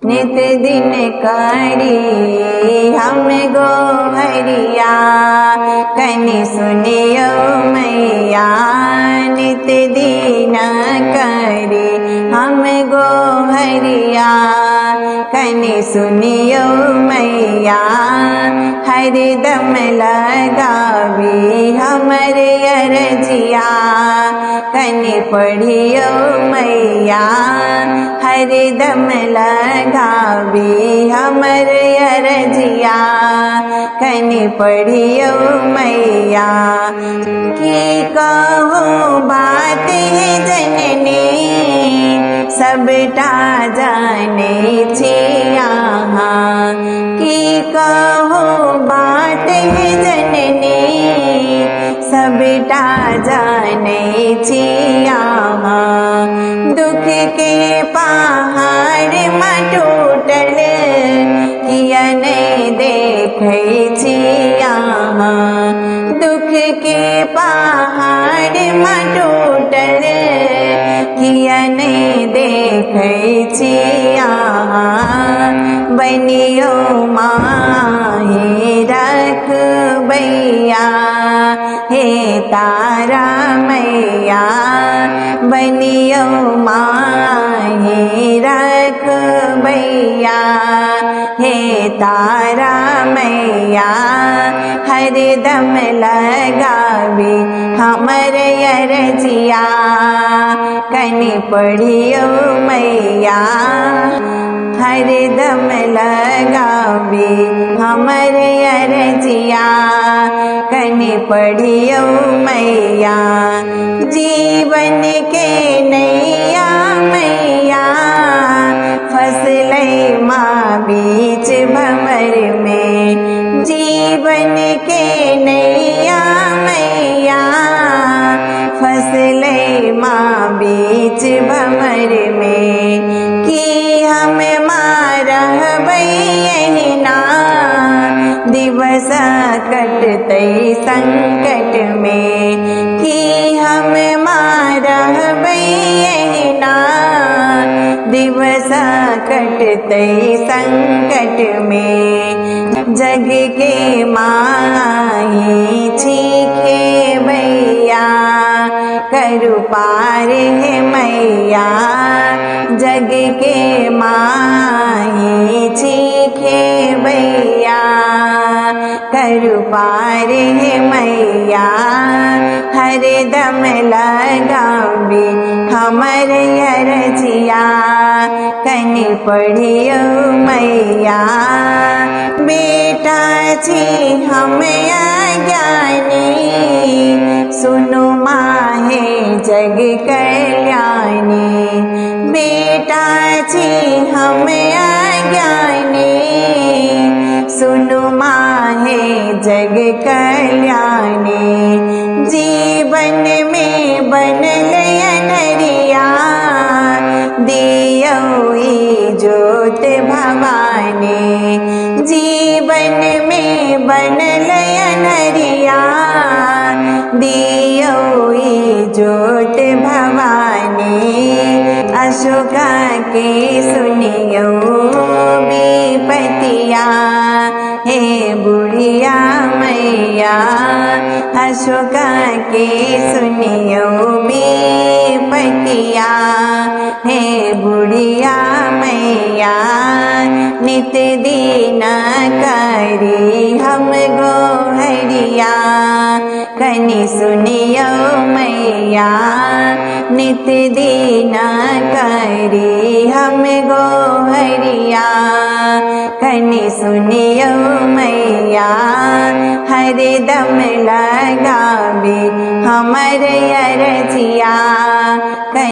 नित दिन करी हम गोहरिया। कनि सुनियो मैया नित दिन करी हम गोहरिया। कनि सुनियो मैया हरदम लगावी हमर अरजिया। कनि पढ़ियो मैया हरदम लगावी हमर अरजिया। कनि पढ़ियो मैया की कहो बात है जननी सबटा जाने यहाँ। की कहो बात है जननी सबटा जाने यहाँ। दुख के पहाड़ में टूटल किया नहीं देखे यहाँ। दुख के पहाड़ में टूटल किया नहीं देखे यहाँ। बनियो माही रखबैया हे तारा मैया। बनियो माही रखबैया हे तारा मैया। हरदम लगावी हमर अरजिया। कनि पढ़ियो मैया हरदम लगावी हमर अरजिया। कनि पढ़ियो मैया जीवन के नैया मैया। फसलै माँ बीच भंवर में जीवन के नैया मैया। फसलै माँ बीच भंवर में कि हम रहबै एहिना। दिवस कटतै संकट में कि हम रहबै एहिना। दिवस कटतै संकट में जग के माही छीके भैया। करु पार है मैया जग के माही छीके भैया। करु पार है मैया हरदम लगावी हमर अरजिया। कनि पढ़ियो मैया बेटा छी हम अज्ञानी। सुनु माहे जग कल्याणी। बेटा छी हम अज्ञानी। सुनु माहे जग कल्याणी। जीवन में बनल अनरिया दियो ज्योत भवानी। जीवन में बनल अनरिया दियो ज्योत भवानी। अशोका के सुनियो विपतिया हे बुढ़िया मैया। अशोका के सुनियो विपतिया हे बुढ़िया मैया। नित दिन करी हम गोहरिया। कनि सुनियो मैया नित दिन करी हम गोहरिया। कनि सुनियो मैया हरदम लगावी हमर अरजिया।